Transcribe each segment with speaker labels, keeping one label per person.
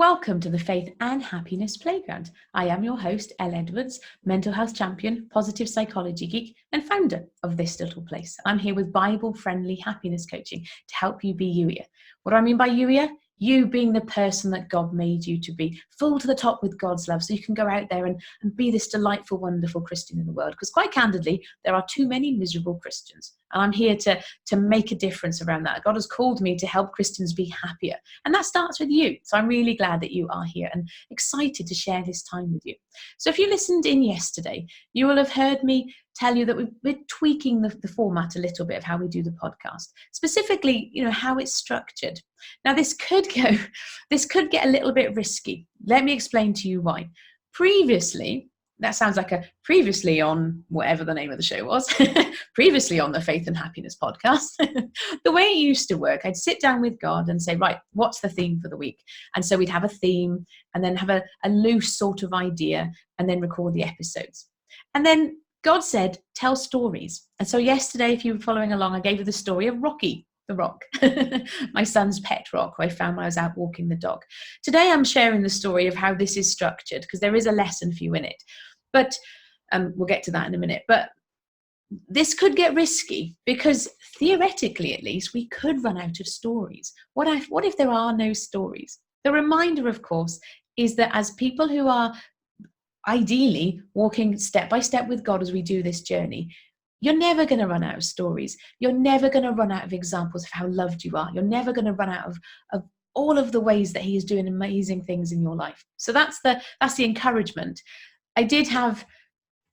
Speaker 1: Welcome to the Faith and Happiness Playground. I am your host, Elle Edwards, mental health champion, positive psychology geek, and founder of this little place. I'm here with Bible-friendly happiness coaching to help you be you-ier. What do I mean by you-ier? You being the person that God made you to be, full to the top with God's love, so you can go out there and be this delightful, wonderful Christian in the world. Because quite candidly, there are too many miserable Christians. And I'm here to make a difference around that. God has called me to help Christians be happier. And that starts with you. So I'm really glad that you are here and excited to share this time with you. So if you listened in yesterday, you will have heard me tell you that we're tweaking the format a little bit of how we do the podcast. Specifically, how it's structured. Now, this could get a little bit risky. Let me explain to you why. Previously, that sounds like a previously on whatever the name of the show was, previously on the Faith and Happiness podcast. The way it used to work, I'd sit down with God and say, right, what's the theme for the week? And so we'd have a theme and then have a loose sort of idea and then record the episodes. And then God said, tell stories. And so yesterday, if you were following along, I gave you the story of Rocky, the rock, my son's pet rock, who I found when I was out walking the dog. Today, I'm sharing the story of how this is structured because there is a lesson for you in it. But we'll get to that in a minute. But this could get risky because theoretically, at least, we could run out of stories. What if there are no stories? The reminder, of course, is that as people who are ideally walking step by step with God as we do this journey, you're never going to run out of stories. You're never going to run out of examples of how loved you are. You're never going to run out of all of the ways that He is doing amazing things in your life. So that's the encouragement. I did have,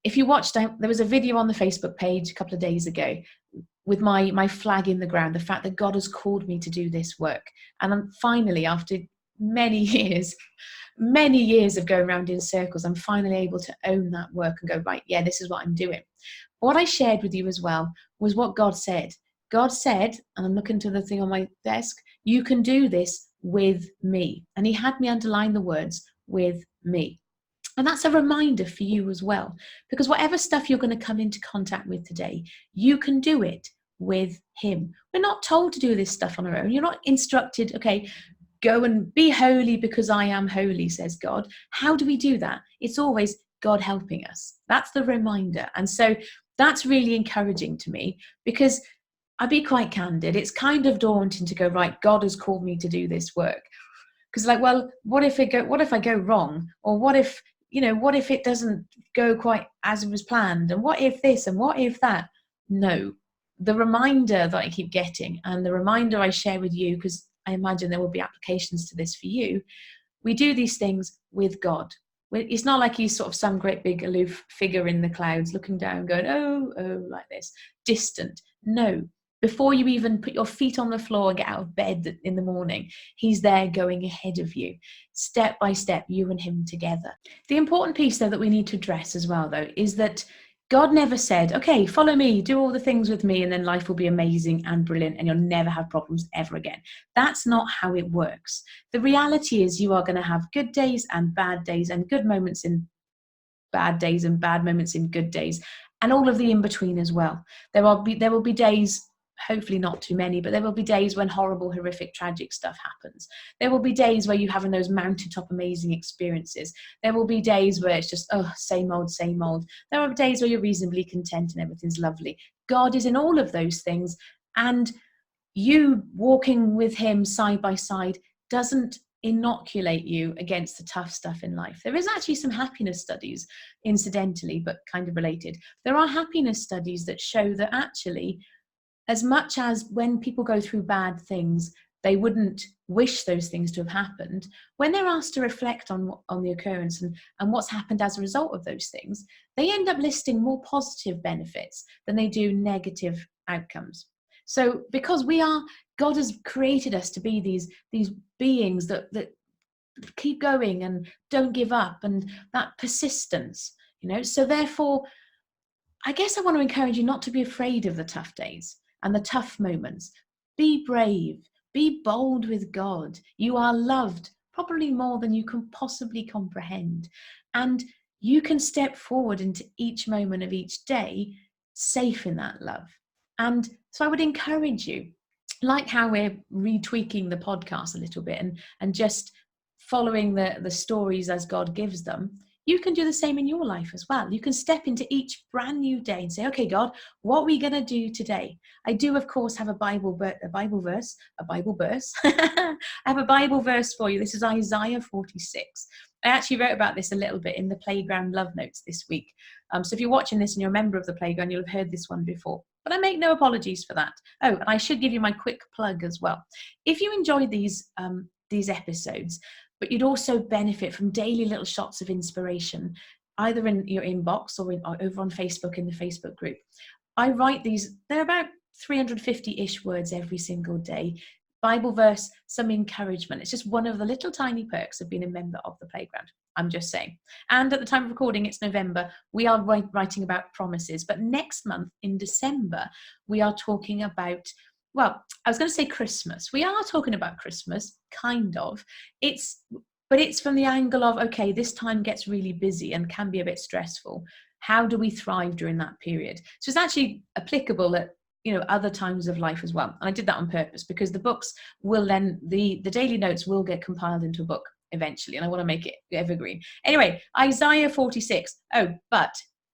Speaker 1: if you watched, there was a video on the Facebook page a couple of days ago with my flag in the ground, the fact that God has called me to do this work. And I'm finally, after many years of going around in circles, I'm finally able to own that work and go, right, yeah, this is what I'm doing. What I shared with you as well was what God said. God said, and I'm looking to the thing on my desk, you can do this with me. And He had me underline the words, with me. And that's a reminder for you as well, because whatever stuff you're going to come into contact with today, you can do it with Him. We're not told to do this stuff on our own. You're not instructed, okay, go and be holy because I am holy, says God. How do we do that? It's always God helping us. That's the reminder. And so that's really encouraging to me because I'll be quite candid. It's kind of daunting to go, right, God has called me to do this work. Because well, what if I go wrong? Or what if it doesn't go quite as it was planned? And what if this and what if that? No, the reminder that I keep getting and the reminder I share with you, because I imagine there will be applications to this for you. We do these things with God. It's not like He's sort of some great big aloof figure in the clouds looking down going, oh, like this, distant. No, before you even put your feet on the floor and get out of bed in the morning, He's there going ahead of you, step by step, you and Him together. The important piece, though, that we need to address as well, though, is that God never said, okay, follow me, do all the things with me, and then life will be amazing and brilliant, and you'll never have problems ever again. That's not how it works. The reality is you are going to have good days and bad days, and good moments in bad days and bad moments in good days, and all of the in-between as well. There will be days, hopefully not too many, but there will be days when horrible, horrific, tragic stuff happens. There will be days where you have those mountaintop amazing experiences. There will be days where it's just, same old, same old. There are days where you're reasonably content and everything's lovely. God is in all of those things, and you walking with Him side by side doesn't inoculate you against the tough stuff in life. There is actually some happiness studies, incidentally, but kind of related. There are happiness studies that show that actually, as much as when people go through bad things, they wouldn't wish those things to have happened, when they're asked to reflect on the occurrence and what's happened as a result of those things, they end up listing more positive benefits than they do negative outcomes. So because God has created us to be these beings that keep going and don't give up, and that persistence, so therefore, I guess I want to encourage you not to be afraid of the tough days and the tough moments. Be brave, be bold with God. You are loved, probably more than you can possibly comprehend. And you can step forward into each moment of each day, safe in that love. And so I would encourage you, like how we're retweaking the podcast a little bit and just following the stories as God gives them, you can do the same in your life as well. You can step into each brand new day and say, okay, God, what are we going to do today? I do, of course, have a Bible verse. I have a Bible verse for you. This is Isaiah 46. I actually wrote about this a little bit in the Playground Love Notes this week. So if you're watching this and you're a member of the Playground, you'll have heard this one before. But I make no apologies for that. Oh, and I should give you my quick plug as well. If you enjoy these episodes, but you'd also benefit from daily little shots of inspiration, either in your inbox or over on Facebook in the Facebook group. I write these, they're about 350-ish words every single day. Bible verse, some encouragement. It's just one of the little tiny perks of being a member of the Playground. I'm just saying. And at the time of recording, it's November. We are writing about promises. But next month in December, we are talking about, well, I was going to say Christmas. We are talking about Christmas, kind of. But it's from the angle of, okay, this time gets really busy and can be a bit stressful. How do we thrive during that period? So it's actually applicable at other times of life as well. And I did that on purpose because the books will then, the daily notes will get compiled into a book eventually, and I want to make it evergreen. Anyway, Isaiah 46. Oh, but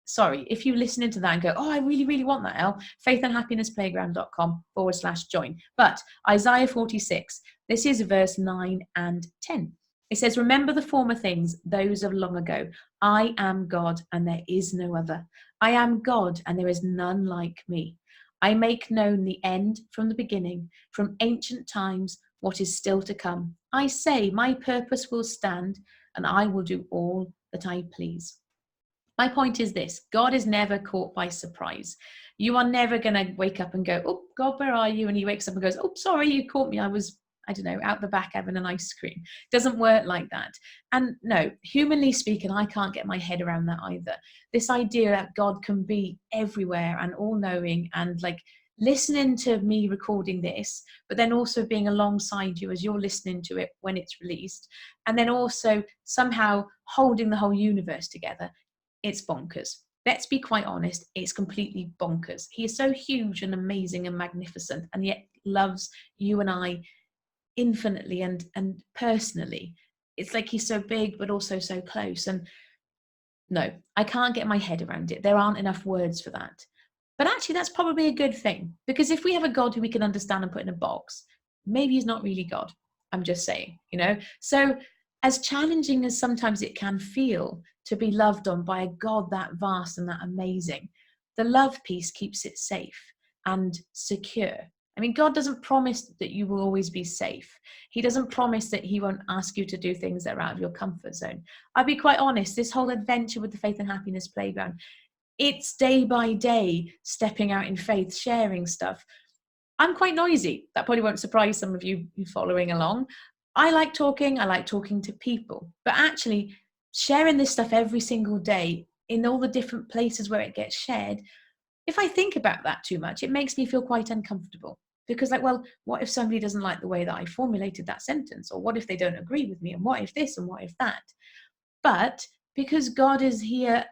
Speaker 1: sorry, if you listen into that and go, oh, I really, really want that, Elle, faithandhappinessplayground.com/join. But Isaiah 46, this is verse 9 and 10. It says, remember the former things, those of long ago. I am God and there is no other. I am God and there is none like me. I make known the end from the beginning, from ancient times, what is still to come. I say, my purpose will stand, and I will do all that I please. My point is this: God is never caught by surprise. You are never going to wake up and go, oh, God, where are you? And he wakes up and goes, oh, sorry, you caught me. I was, I don't know, out the back having an ice cream. It doesn't work like that. And no, humanly speaking, I can't get my head around that either. This idea that God can be everywhere and all-knowing and like listening to me recording this, but then also being alongside you as you're listening to it when it's released, and then also somehow holding the whole universe together, it's bonkers. Let's be quite honest, it's completely bonkers. He is so huge and amazing and magnificent, and yet loves you and I infinitely and personally. It's like he's so big but also so close. And no, I can't get my head around it. There aren't enough words for that. But actually that's probably a good thing, because if we have a God who we can understand and put in a box, maybe he's not really God. I'm just saying, so as challenging as sometimes it can feel to be loved on by a God that vast and that amazing, the love piece keeps it safe and secure. I mean, God doesn't promise that you will always be safe. He doesn't promise that he won't ask you to do things that are out of your comfort zone. I'll be quite honest, this whole adventure with the Faith and Happiness Playground, it's day by day, stepping out in faith, sharing stuff. I'm quite noisy. That probably won't surprise some of you following along. I like talking to people, but actually sharing this stuff every single day in all the different places where it gets shared, if I think about that too much, it makes me feel quite uncomfortable. Because like, well, what if somebody doesn't like the way that I formulated that sentence? Or what if they don't agree with me? And what if this and what if that? But because God is here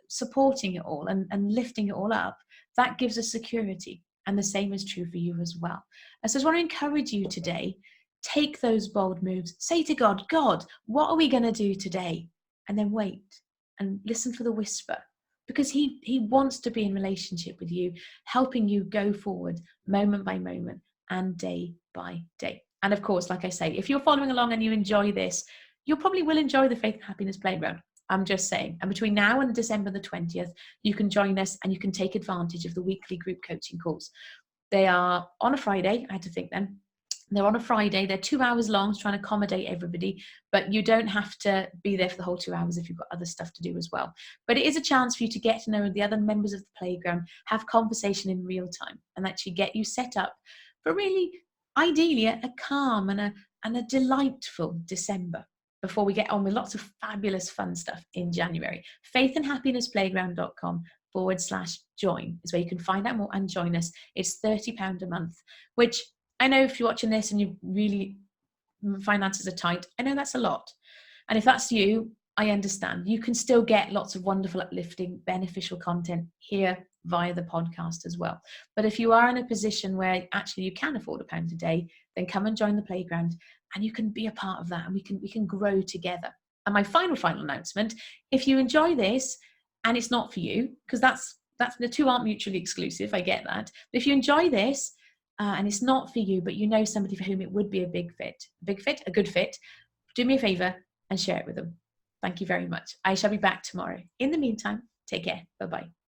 Speaker 1: supporting it all and lifting it all up, that gives us security. And the same is true for you as well. So I just want to encourage you today, take those bold moves. Say to God, God, what are we going to do today? And then wait and listen for the whisper. Because he wants to be in relationship with you, helping you go forward moment by moment and day by day. And of course, like I say, if you're following along and you enjoy this, you probably will enjoy the Faith and Happiness Playground. I'm just saying. And between now and December the 20th, you can join us and you can take advantage of the weekly group coaching calls. They are on a Friday. I had to think then. They're on a Friday. They're 2 hours long, trying to accommodate everybody, but you don't have to be there for the whole 2 hours if you've got other stuff to do as well. But it is a chance for you to get to know the other members of the playground, have conversation in real time, and actually get you set up for really, ideally, a calm and a delightful December before we get on with lots of fabulous fun stuff in January. faithandhappinessplayground.com/join is where you can find out more and join us. It's £30 a month, which I know if you're watching this and you really, finances are tight, I know that's a lot. And if that's you, I understand. You can still get lots of wonderful, uplifting, beneficial content here via the podcast as well. But if you are in a position where actually you can afford £1 a day, then come and join the playground and you can be a part of that, and we can grow together. And my final announcement, if you enjoy this and it's not for you, because that's the two aren't mutually exclusive, I get that. But if you enjoy this and it's not for you, but you know somebody for whom it would be a good fit, do me a favor and share it with them. Thank you very much. I shall be back tomorrow. In the meantime, take care. Bye-bye.